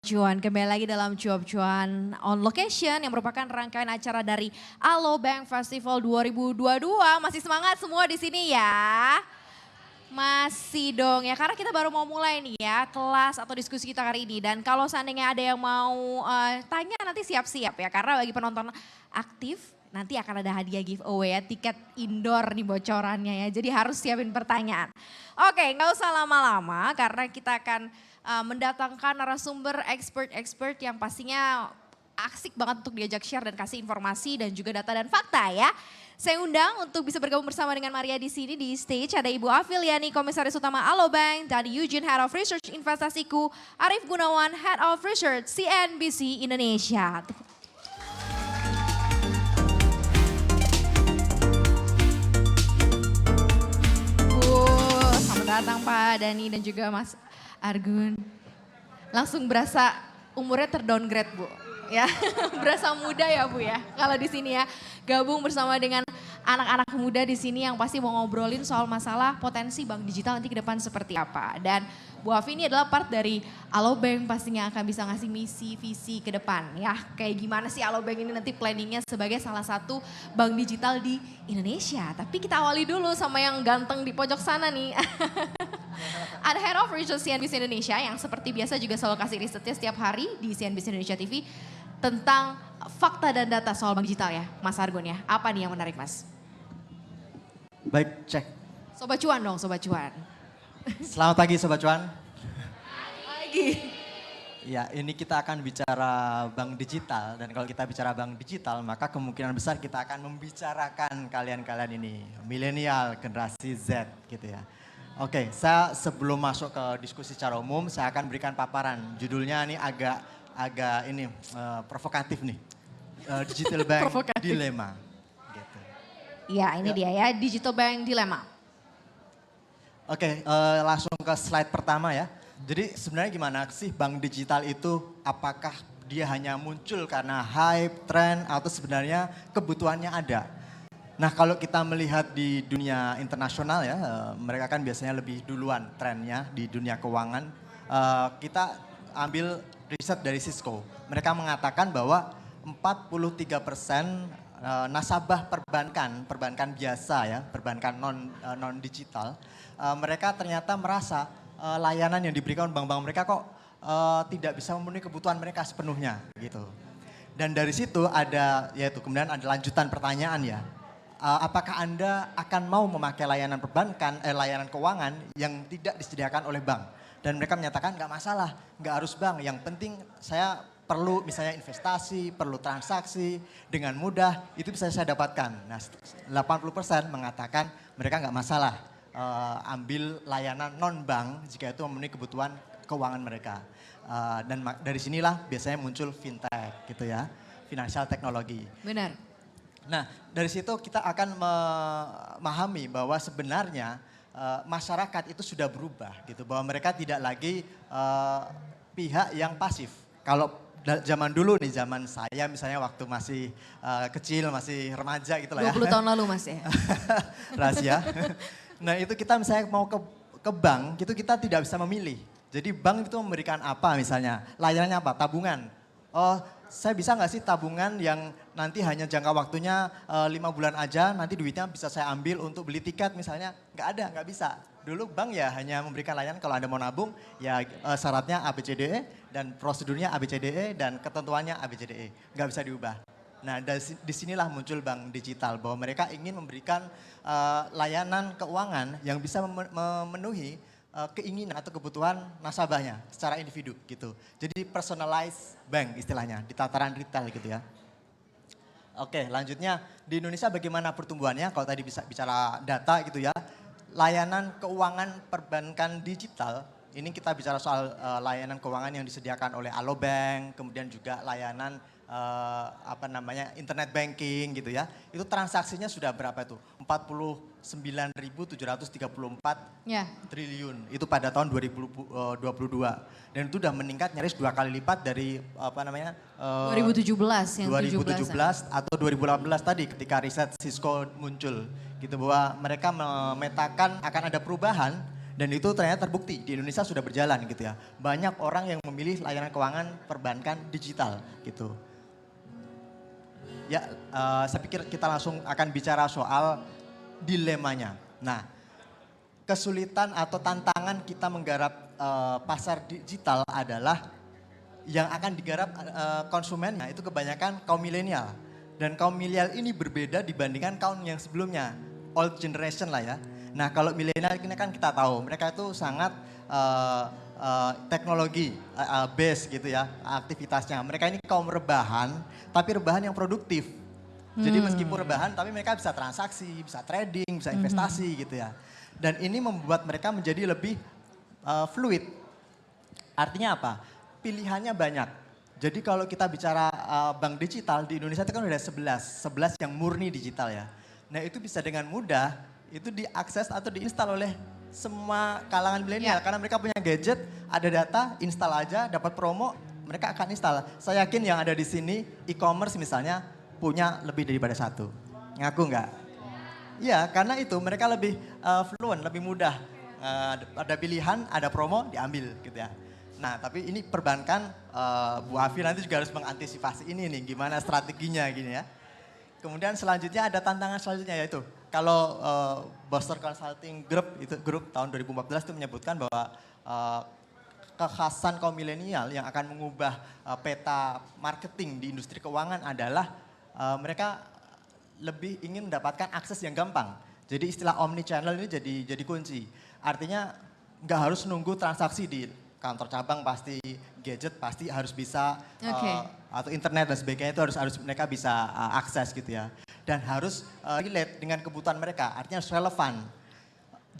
Cuan, kembali lagi dalam Cuap-Cuan on Location yang merupakan rangkaian acara dari Alobank Festival 2022. Masih semangat semua di sini ya? Masih dong ya, karena kita baru mau mulai nih ya kelas atau diskusi kita hari ini. Dan kalau seandainya ada yang mau tanya nanti siap-siap ya, karena bagi penonton aktif nanti akan ada hadiah giveaway ya, tiket indoor nih bocorannya ya. Jadi harus siapin pertanyaan. Oke, nggak usah lama-lama karena kita akan mendatangkan narasumber expert-expert yang pastinya asik banget untuk diajak share dan kasih informasi dan juga data dan fakta ya. Saya undang untuk bisa bergabung bersama dengan Maria di sini di stage. Ada Ibu Afiliani, Komisaris Utama Alobank, dan Eugene, Head of Research Investasiku, Arif Gunawan, Head of Research CNBC Indonesia. Selamat datang Pak Dani dan juga Mas Argun. Langsung berasa umurnya terdowngrade Bu. Ya, berasa muda ya Bu ya. Kalau di sini ya, gabung bersama dengan anak-anak muda di sini yang pasti mau ngobrolin soal masalah potensi bank digital nanti ke depan seperti apa. Dan Bu Afi ini adalah part dari Alobank pastinya akan bisa ngasih misi, visi ke depan ya. Kayak gimana sih Alobank ini nanti planningnya sebagai salah satu bank digital di Indonesia. Tapi kita awali dulu sama yang ganteng di pojok sana nih. Ada Head of Research CNBC Indonesia yang seperti biasa juga selalu kasih risetnya setiap hari di CNBC Indonesia TV tentang fakta dan data soal bank digital ya, Mas Argun ya. Apa nih yang menarik Mas? Baik, cek. Sobat Cuan dong, Sobat Cuan. Selamat pagi Sobat Cuan. Pagi. Ya, ini kita akan bicara bank digital dan kalau kita bicara bank digital maka kemungkinan besar kita akan membicarakan kalian-kalian ini, milenial, generasi Z gitu ya. Oke, saya sebelum masuk ke diskusi secara umum, saya akan berikan paparan. Judulnya ini agak ini provokatif nih. Digital Bank Dilemma. Gitu. Ya, ini dia ya, Digital Bank Dilemma. Oke, langsung ke slide pertama ya. Jadi sebenarnya gimana sih bank digital itu? Apakah dia hanya muncul karena hype, tren, atau sebenarnya kebutuhannya ada? Nah kalau kita melihat di dunia internasional ya, mereka kan biasanya lebih duluan trennya di dunia keuangan. Kita ambil riset dari Cisco, mereka mengatakan bahwa 43% nasabah perbankan biasa ya, perbankan non digital, mereka ternyata merasa layanan yang diberikan bank-bank mereka kok tidak bisa memenuhi kebutuhan mereka sepenuhnya gitu. Dan dari situ ada yaitu kemudian ada lanjutan pertanyaan ya. Apakah Anda akan mau memakai layanan perbankan, layanan keuangan yang tidak disediakan oleh bank? Dan mereka menyatakan nggak masalah, nggak harus bank. Yang penting saya perlu misalnya investasi, perlu transaksi dengan mudah, itu bisa saya dapatkan. Nah 80% mengatakan mereka nggak masalah ambil layanan non-bank jika itu memenuhi kebutuhan keuangan mereka. Dan dari sinilah biasanya muncul fintech gitu ya, financial technology. Benar. Nah dari situ kita akan memahami bahwa sebenarnya masyarakat itu sudah berubah gitu. Bahwa mereka tidak lagi pihak yang pasif. Kalau zaman dulu nih, zaman saya misalnya waktu masih kecil, masih remaja gitu lah ya. 20 tahun lalu Mas ya. Rahasia. Nah itu kita misalnya mau ke bank, gitu kita tidak bisa memilih. Jadi bank itu memberikan apa misalnya, layanannya apa, tabungan. Oh saya bisa nggak sih tabungan yang nanti hanya jangka waktunya 5 bulan aja, nanti duitnya bisa saya ambil untuk beli tiket misalnya. Nggak ada, nggak bisa. Dulu bank ya hanya memberikan layanan kalau Anda mau nabung, ya syaratnya ABCDE dan prosedurnya ABCDE dan ketentuannya ABCDE. Nggak bisa diubah. Nah disinilah muncul bank digital bahwa mereka ingin memberikan layanan keuangan yang bisa memenuhi keinginan atau kebutuhan nasabahnya secara individu gitu. Jadi personalized bank istilahnya di tataran retail gitu ya. Oke lanjutnya di Indonesia bagaimana pertumbuhannya kalau tadi bisa bicara data gitu ya. Layanan keuangan perbankan digital ini kita bicara soal layanan keuangan yang disediakan oleh Alobank, kemudian juga layanan internet banking gitu ya. Itu transaksinya sudah berapa itu? 49.734 Ya. triliun. Itu pada tahun 2022. Dan itu sudah meningkat nyaris 2 kali lipat dari 2017 yang 2017 atau 2018 tadi ketika riset Cisco muncul gitu bahwa mereka memetakan akan ada perubahan Dan itu ternyata terbukti di Indonesia sudah berjalan gitu ya. Banyak orang yang memilih layanan keuangan perbankan digital gitu. Ya, saya pikir kita langsung akan bicara soal dilemanya. Nah, kesulitan atau tantangan kita menggarap pasar digital adalah yang akan digarap konsumennya itu kebanyakan kaum milenial. Dan kaum milenial ini berbeda dibandingkan kaum yang sebelumnya, old generation lah ya. Nah kalau milenial ini kan kita tahu mereka itu sangat teknologi base gitu ya aktivitasnya. Mereka ini kaum rebahan, tapi rebahan yang produktif. Jadi meskipun rebahan tapi mereka bisa transaksi, bisa trading, bisa investasi gitu ya. Dan ini membuat mereka menjadi lebih fluid. Artinya apa? Pilihannya banyak. Jadi kalau kita bicara bank digital di Indonesia itu kan udah 11 yang murni digital ya. Nah itu bisa dengan mudah itu diakses atau diinstal oleh semua kalangan milenial. Karena mereka punya gadget, ada data, install aja, dapat promo, mereka akan install. Saya yakin yang ada di sini e-commerce misalnya punya lebih daripada satu. Ngaku nggak? Iya karena itu mereka lebih fluent, lebih mudah. Ada pilihan, ada promo, diambil gitu ya. Nah tapi ini perbankan Bu Afi nanti juga harus mengantisipasi ini nih gimana strateginya gini ya. Kemudian selanjutnya ada tantangan selanjutnya yaitu kalau Boston Consulting Group tahun 2014 itu menyebutkan bahwa kekhasan kaum milenial yang akan mengubah peta marketing di industri keuangan adalah mereka lebih ingin mendapatkan akses yang gampang. Jadi istilah omni channel ini jadi kunci. Artinya nggak harus nunggu transaksi di kantor cabang pasti, gadget pasti harus bisa, atau internet dan sebagainya itu harus mereka bisa akses gitu ya. Dan harus relate dengan kebutuhan mereka, artinya harus relevan.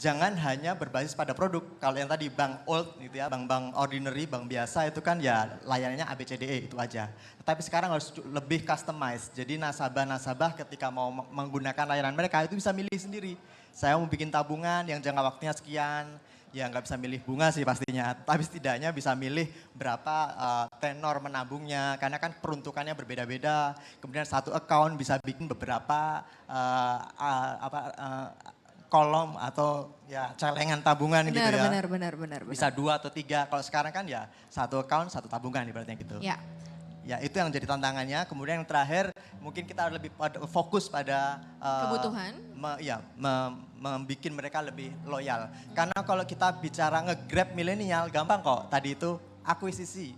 Jangan hanya berbasis pada produk, kalau yang tadi bank old gitu ya, bank ordinary, bank biasa itu kan ya layanannya ABCDE itu aja. Tapi sekarang harus lebih customize, jadi nasabah-nasabah ketika mau menggunakan layanan mereka itu bisa milih sendiri. Saya mau bikin tabungan yang jangka waktunya sekian, ya nggak bisa milih bunga sih pastinya, tapi setidaknya bisa milih berapa tenor menabungnya, karena kan peruntukannya berbeda-beda. Kemudian satu account bisa bikin beberapa kolom atau ya celengan tabungan gitu ya. Benar. Bisa 2 atau 3, kalau sekarang kan ya satu account, satu tabungan ibaratnya gitu. Ya. Ya itu yang jadi tantangannya. Kemudian yang terakhir mungkin kita lebih fokus pada kebutuhan. Membuat mereka lebih loyal. Karena kalau kita bicara nge-grab milenial gampang kok. Tadi itu akuisisi.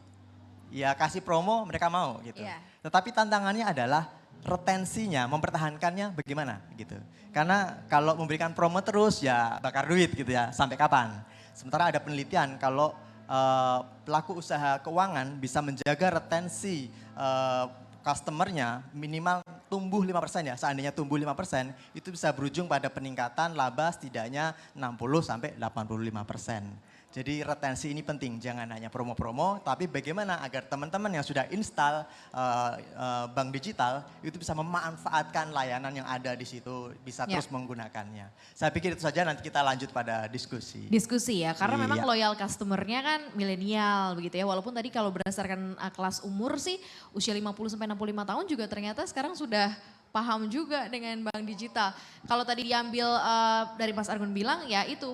Ya kasih promo mereka mau gitu. Yeah. Tetapi tantangannya adalah retensinya, mempertahankannya bagaimana gitu. Karena kalau memberikan promo terus ya bakar duit gitu ya. Sampai kapan? Sementara ada penelitian kalau pelaku usaha keuangan bisa menjaga retensi customernya minimal tumbuh 5% ya. Seandainya tumbuh 5% itu bisa berujung pada peningkatan laba setidaknya 60 sampai 85%. Jadi retensi ini penting, jangan hanya promo-promo, tapi bagaimana agar teman-teman yang sudah install bank digital itu bisa memanfaatkan layanan yang ada di situ, bisa terus menggunakannya. Saya pikir itu saja, nanti kita lanjut pada diskusi. Diskusi ya, karena memang loyal customernya kan milenial begitu ya, walaupun tadi kalau berdasarkan kelas umur sih usia 50 sampai 65 tahun juga ternyata sekarang sudah paham juga dengan bank digital. Kalau tadi diambil dari Mas Argun bilang ya itu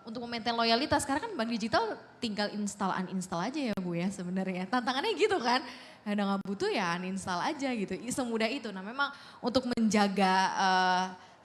untuk memaintain loyalitas. Karena kan bank digital tinggal install uninstall aja ya Bu ya sebenarnya. Tantangannya gitu kan. Ada nggak butuh ya uninstall aja gitu. Semudah itu. Nah memang untuk menjaga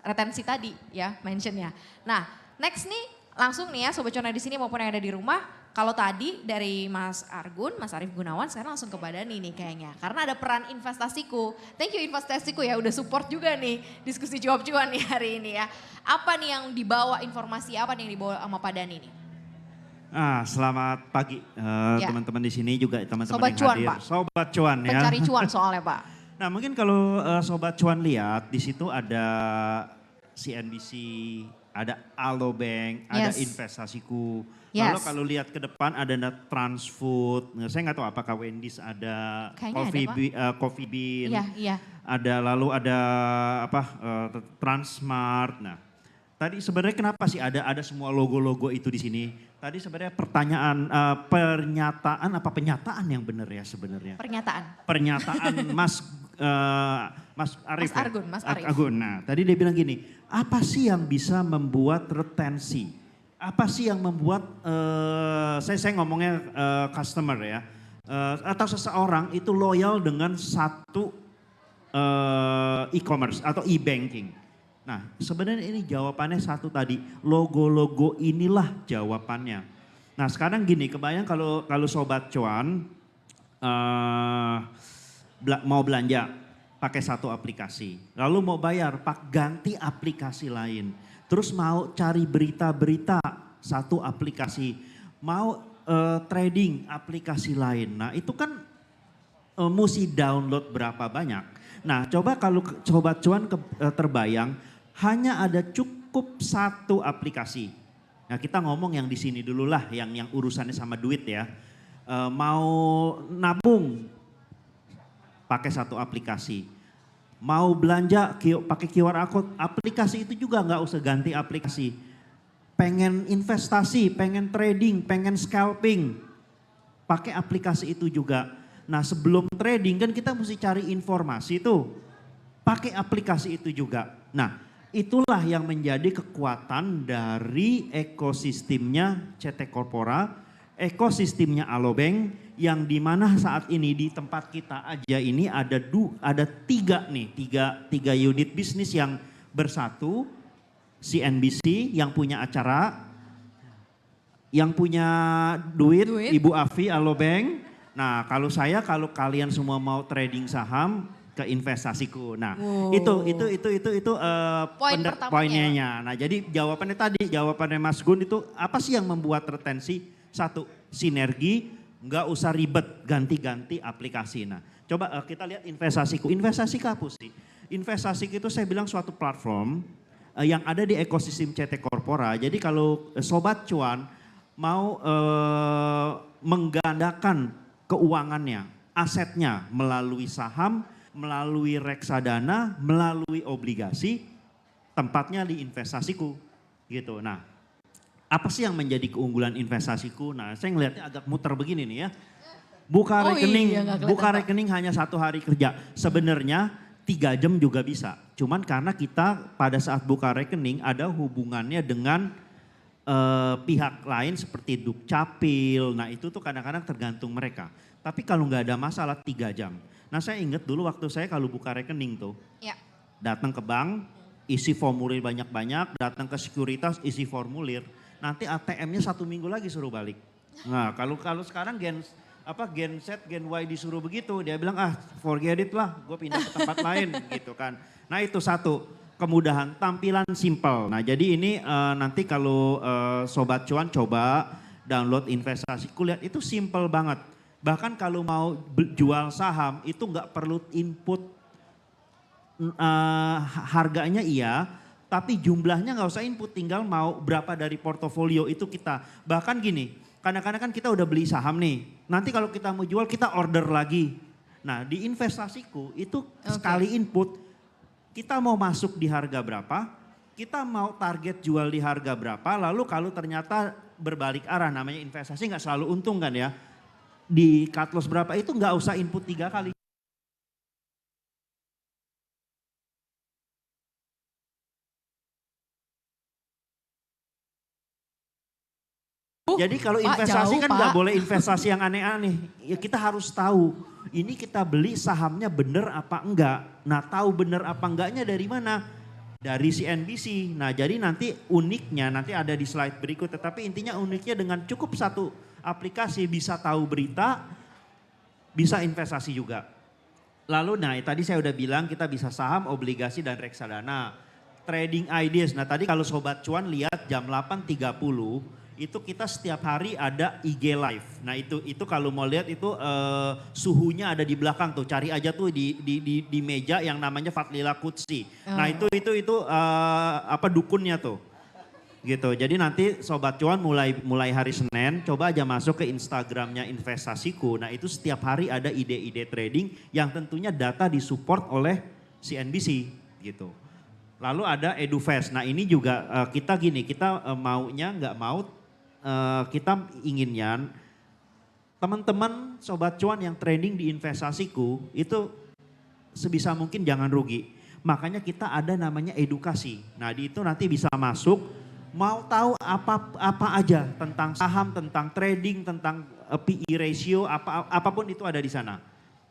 retensi tadi ya mentionnya. Nah next nih langsung nih ya Sobat Cuan di sini maupun yang ada di rumah. Kalau tadi dari Mas Argun, Mas Arief Gunawan, sekarang langsung ke Mbak Dani nih kayaknya. Karena ada peran investasiku. Thank you investasiku ya udah support juga nih diskusi jawab cuan nih hari ini ya. Apa nih yang dibawa, informasi apa nih yang dibawa sama Pak Dani nih? Selamat pagi teman-teman di sini juga teman-teman Sobat yang cuan, hadir. Pak. Sobat cuan ya. Pencari cuan soalnya Pak. Nah mungkin kalau Sobat cuan lihat di situ ada CNBC, ada Alobank, ada investasiku. Lalu kalau lihat ke depan ada Transfood, saya nggak tahu apakah Wendy's ada, Coffee Bean, ada lalu ada Transmart. Nah, tadi sebenarnya kenapa sih ada semua logo-logo itu di sini? Tadi sebenarnya pernyataan yang benar ya sebenarnya? Pernyataan Mas Arief. Mas Arief. Nah, tadi dia bilang gini, apa sih yang bisa membuat retensi Apa sih yang membuat saya ngomongnya customer ya, atau seseorang itu loyal dengan satu e-commerce atau e-banking. Nah, sebenarnya ini jawabannya satu tadi, logo-logo inilah jawabannya. Nah, sekarang gini, kebayang kalau Sobat Cuan mau belanja pakai satu aplikasi, lalu mau bayar ganti aplikasi lain, terus mau cari berita-berita satu aplikasi, mau trading aplikasi lain. Nah, itu kan mesti download berapa banyak. Nah, coba kalau Sobat Cuan terbayang hanya ada cukup satu aplikasi. Nah, kita ngomong yang di sini dulu lah, yang urusannya sama duit ya. Mau nabung pakai satu aplikasi. Mau belanja pakai QR code, aplikasi itu juga nggak usah ganti aplikasi. Pengen investasi, pengen trading, pengen scalping, pakai aplikasi itu juga. Nah, sebelum trading kan kita mesti cari informasi tuh, pakai aplikasi itu juga. Nah, itulah yang menjadi kekuatan dari ekosistemnya CT Corpora, ekosistemnya Alobank, yang dimana saat ini di tempat kita aja ini ada tiga unit bisnis yang bersatu. CNBC yang punya acara, yang punya duit. Ibu Afi Alobank. Nah, kalau kalian semua mau trading saham ke investasiku. Nah, itu poinnya. Nah, jadi jawabannya Mas Gun itu apa sih yang membuat retensi? Satu, sinergi, nggak usah ribet ganti-ganti aplikasi. Nah, coba kita lihat investasiku. Investasi apa sih? Investasiku itu saya bilang suatu platform yang ada di ekosistem CT Corpora. Jadi kalau Sobat Cuan mau menggandakan keuangannya, asetnya melalui saham, melalui reksadana, melalui obligasi, tempatnya di investasiku gitu. Nah, apa sih yang menjadi keunggulan investasiku? Nah, saya ngelihatnya agak muter begini nih ya. Buka rekening hanya 1 hari kerja. Sebenarnya 3 jam juga bisa. Cuman karena kita pada saat buka rekening ada hubungannya dengan pihak lain seperti Dukcapil. Nah, itu tuh kadang-kadang tergantung mereka. Tapi kalau nggak ada masalah 3 jam. Nah, saya ingat dulu waktu saya kalau buka rekening tuh, datang ke bank, isi formulir banyak-banyak, datang ke sekuritas, isi formulir. Nanti ATM-nya 1 minggu lagi suruh balik. Nah, kalau sekarang Gen Z, Gen Y disuruh begitu, dia bilang forget it lah, gue pindah ke tempat lain gitu kan. Nah, itu satu, kemudahan, tampilan simple. Nah, jadi ini nanti kalau Sobat Cuan coba download investasiku, lihat itu simple banget. Bahkan kalau mau jual saham itu nggak perlu input harganya iya, tapi jumlahnya nggak usah input, tinggal mau berapa dari portofolio itu kita. Bahkan gini, kadang-kadang kan kita udah beli saham nih, nanti kalau kita mau jual kita order lagi. Nah, di investasiku itu sekali input, kita mau masuk di harga berapa, kita mau target jual di harga berapa, lalu kalau ternyata berbalik arah, namanya investasi nggak selalu untung kan ya, di cut loss berapa itu nggak usah input 3 kali. Jadi kalau investasi kan nggak boleh investasi yang aneh-aneh. Ya kita harus tahu ini kita beli sahamnya bener apa enggak. Nah, tahu bener apa enggaknya dari mana? Dari CNBC. Nah, jadi nanti uniknya nanti ada di slide berikut. Tetapi intinya uniknya dengan cukup satu aplikasi bisa tahu berita, bisa investasi juga. Lalu tadi saya udah bilang kita bisa saham, obligasi dan reksadana. Trading ideas. Nah, tadi kalau Sobat Cuan lihat jam 8.30 itu kita setiap hari ada IG live. Nah, itu kalau mau lihat itu suhunya ada di belakang tuh. Cari aja tuh di meja yang namanya Fatlila Kutsi. Nah, itu dukunnya tuh. Gitu. Jadi nanti Sobat Cuan mulai hari Senin coba aja masuk ke Instagramnya investasiku. Nah, itu setiap hari ada ide-ide trading yang tentunya data disupport oleh CNBC gitu. Lalu ada EduFest. Nah, ini juga kita maunya nggak mau, kita inginnya teman-teman Sobat Cuan yang trading di investasiku itu sebisa mungkin jangan rugi. Makanya kita ada namanya edukasi. Nah, di itu nanti bisa masuk mau tahu apa aja tentang saham, tentang trading, tentang PE ratio, apapun itu ada di sana.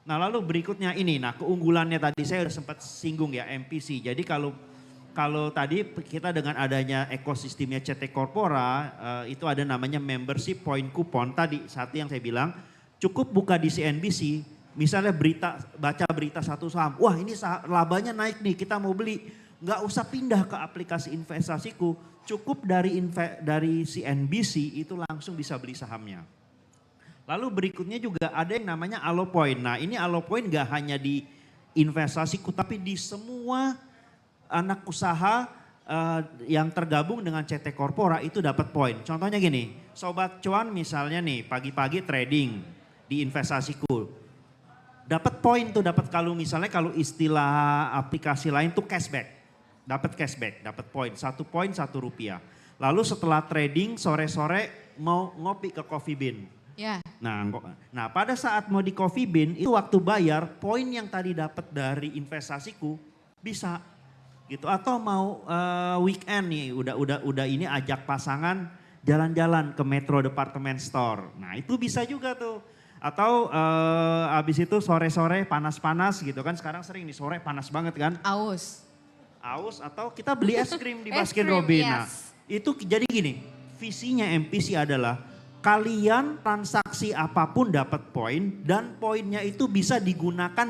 Nah lalu berikutnya ini, nah keunggulannya tadi saya sudah sempat singgung ya MPC. Jadi kalau tadi kita dengan adanya ekosistemnya CT Corpora itu ada namanya membership point coupon. Tadi satu yang saya bilang cukup buka di CNBC, misalnya baca berita satu saham, wah ini labanya naik nih kita mau beli. Nggak usah pindah ke aplikasi investasiku, cukup dari CNBC itu langsung bisa beli sahamnya. Lalu berikutnya juga ada yang namanya Alopoint. Nah ini Alopoint nggak hanya di investasiku tapi di semua anak usaha yang tergabung dengan CT Corpora itu dapat poin. Contohnya gini, Sobat Cuan misalnya nih pagi-pagi trading di investasiku. Dapat poin tuh, kalau istilah aplikasi lain tuh cashback. Dapat cashback, dapat poin. 1 poin 1 rupiah. Lalu setelah trading sore-sore mau ngopi ke Coffee Bean. Ya. Nah pada saat mau di Coffee Bean itu waktu bayar poin yang tadi dapat dari investasiku bisa gitu. Atau mau weekend nih udah ini ajak pasangan jalan-jalan ke Metro Department Store. Nah itu bisa juga tuh. Atau abis itu sore-sore panas-panas gitu kan, sekarang sering nih sore panas banget kan. Aus Atau kita beli es krim di Es Baskin krim, Robbins. yes. Nah itu jadi gini, visinya MPC adalah kalian transaksi apapun dapat poin dan poinnya itu bisa digunakan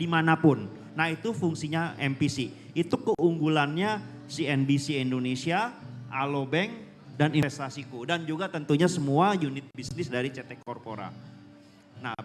dimanapun. Nah itu fungsinya MPC. Itu keunggulannya CNBC Indonesia, Alobank, dan investasiku. Dan juga tentunya semua unit bisnis dari CT Corpora. Nah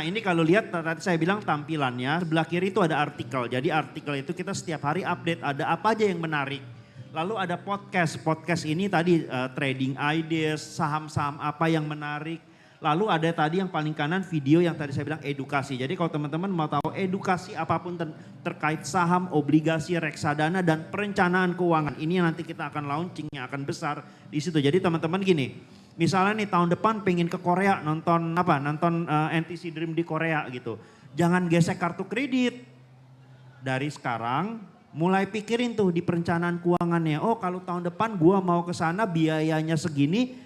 ini kalau lihat tadi saya bilang tampilannya, sebelah kiri itu ada artikel. Jadi artikel itu kita setiap hari update ada apa aja yang menarik. Lalu ada podcast ini tadi trading ideas, saham-saham apa yang menarik. Lalu ada tadi yang paling kanan video yang tadi saya bilang edukasi. Jadi kalau teman-teman mau tahu edukasi apapun terkait saham, obligasi, reksadana dan perencanaan keuangan. Ini yang nanti kita akan launching yang akan besar di situ. Jadi teman-teman gini, misalnya nih tahun depan pengen ke Korea nonton NTC Dream di Korea gitu. Jangan gesek kartu kredit. Dari sekarang mulai pikirin tuh di perencanaan keuangannya. Oh kalau tahun depan gua mau ke sana biayanya segini.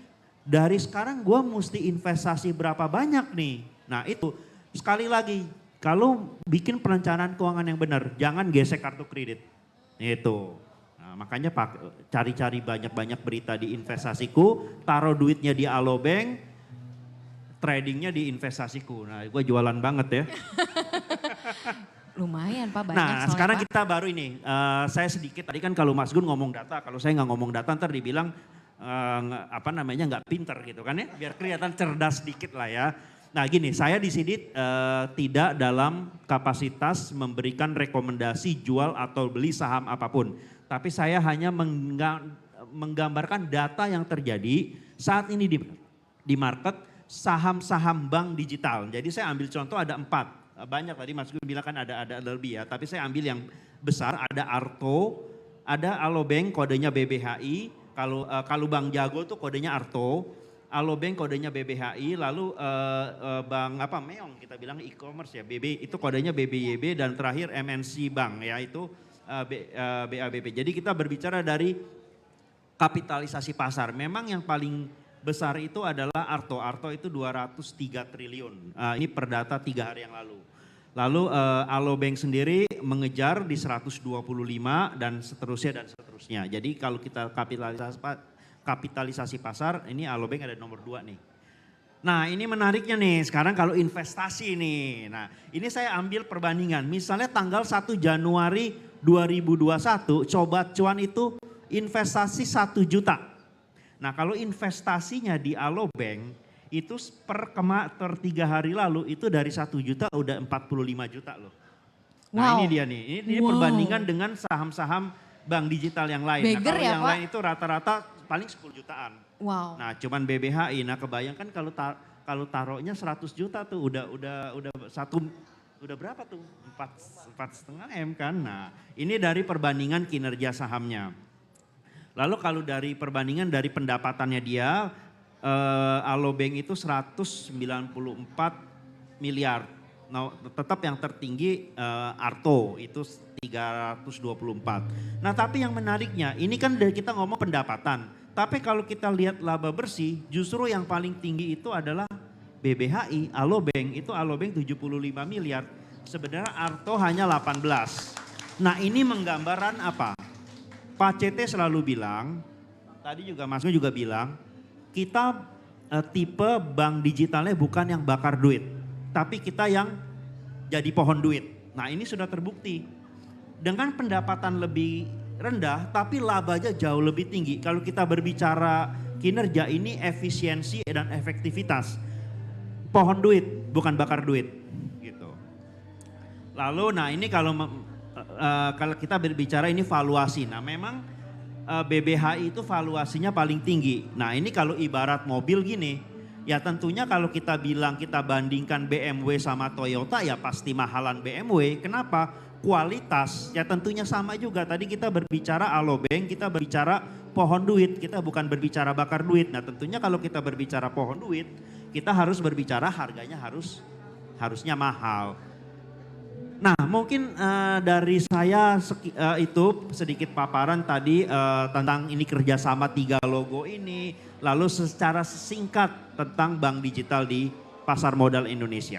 Dari sekarang gue mesti investasi berapa banyak nih. Nah itu sekali lagi kalau bikin perencanaan keuangan yang benar jangan gesek kartu kredit. Itu. Nah, makanya cari-cari banyak-banyak berita di investasiku. Taruh duitnya di Alobank. Tradingnya di investasiku. Nah gue jualan banget ya. Lumayan Pak, banyak Nah soalnya sekarang Pak. kita baru ini. Saya sedikit tadi kan kalau Mas Gun ngomong data. Kalau saya nggak ngomong data ntar dibilang nggak pinter gitu kan ya, biar kelihatan cerdas sedikit lah ya. Nah gini, saya di sini tidak dalam kapasitas memberikan rekomendasi jual atau beli saham apapun, tapi saya hanya menggambarkan data yang terjadi saat ini di market saham-saham bank digital. Jadi saya ambil contoh ada 4, banyak tadi Mas Gun bilang kan ada lebih ya, tapi saya ambil yang besar, ada Arto, ada Alobank kodenya BBHI. Kalau Bank Jago tuh kodenya Arto, Alobank kodenya BBHI, lalu Bank Meong kita bilang e-commerce ya, BB itu kodenya BBYB dan terakhir MNC Bank ya itu BABP. Jadi kita berbicara dari kapitalisasi pasar. Memang yang paling besar itu adalah Arto. Arto itu 203 triliun. Ini per data 3 hari yang lalu. Lalu Alobank sendiri mengejar di 125 dan seterusnya. Jadi kalau kita kapitalisasi pasar, ini Alobank ada nomor 2 nih. Nah ini menariknya nih, sekarang kalau investasi nih. Nah ini saya ambil perbandingan, misalnya tanggal 1 Januari 2021, Sobat Cuan itu investasi 1 juta. Nah kalau investasinya di Alobank, itu per 3 hari lalu itu dari 1 juta udah 45 juta loh. Nah ini dia nih, ini perbandingan dengan saham-saham bank digital yang lain. Beggar Nah kalau ya, yang Pak? lain itu rata-rata paling 10 jutaan. Wow. Nah cuman BBHI, nah kebayangkan kalau taruhnya 100 juta tuh udah berapa tuh? 4,5 M kan. Nah ini dari perbandingan kinerja sahamnya. Lalu kalau dari perbandingan dari pendapatannya dia, Alobank itu 194 miliar. Nah, tetap yang tertinggi Arto itu 324. Nah tapi yang menariknya, ini kan dari kita ngomong pendapatan. Tapi kalau kita lihat laba bersih, justru yang paling tinggi itu adalah BBHI, Alobank. Itu Alobank 75 miliar, sebenarnya Arto hanya 18. Nah ini menggambaran apa? Pak CT selalu bilang, tadi juga Mas Gu juga bilang, kita tipe bank digitalnya bukan yang bakar duit, tapi kita yang jadi pohon duit. Nah ini sudah terbukti. Dengan pendapatan lebih rendah tapi labanya jauh lebih tinggi. Kalau kita berbicara kinerja ini efisiensi dan efektivitas. Pohon duit bukan bakar duit gitu. Lalu nah ini kalau kita berbicara ini valuasi. Nah memang BBHI itu valuasinya paling tinggi. Nah ini kalau ibarat mobil gini, ya tentunya kalau kita bilang kita bandingkan BMW sama Toyota ya pasti mahalan BMW. Kenapa? Kualitas ya tentunya sama juga. Tadi kita berbicara Alobank, kita berbicara pohon duit, kita bukan berbicara bakar duit. Nah tentunya kalau kita berbicara pohon duit, kita harus berbicara harganya harusnya mahal. Nah mungkin dari saya itu sedikit paparan tadi tentang ini kerjasama 3 logo ini. Lalu secara singkat tentang bank digital di pasar modal Indonesia.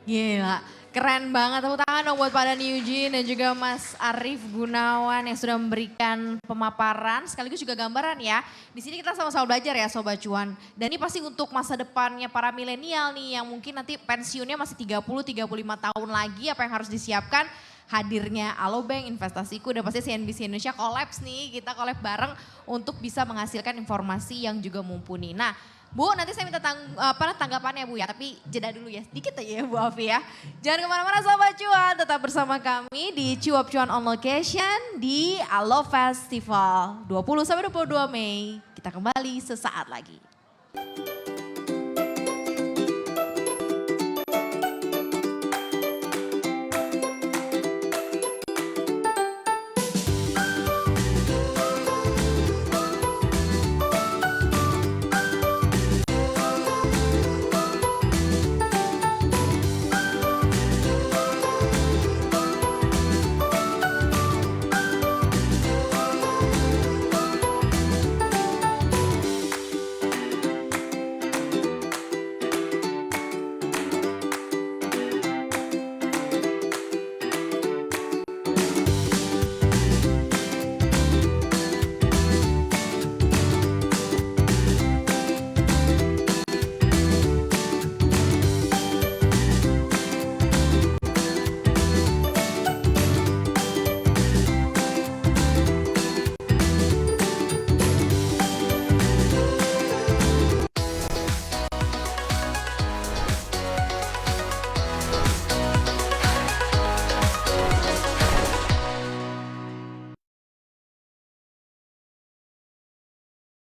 Gila, keren banget. Tepuk tangan dong buat Pak Dani Eugene dan juga Mas Arief Gunawan yang sudah memberikan pemaparan sekaligus juga gambaran ya. Di sini kita sama-sama belajar ya Sobat Cuan. Dan ini pasti untuk masa depannya para milenial nih yang mungkin nanti pensiunnya masih 30-35 tahun lagi, apa yang harus disiapkan. Hadirnya Alobank, investasiku dan pasti CNBC Indonesia kolaps nih. Kita collab bareng untuk bisa menghasilkan informasi yang juga mumpuni. Nah Bu, nanti saya minta tanggapannya Bu ya, tapi jeda dulu ya, sedikit aja ya Bu Afi ya. Jangan kemana-mana Sobat Cuan, tetap bersama kami di Cuap Cuan on Location di Alo Festival 20-22 Mei. Kita kembali sesaat lagi.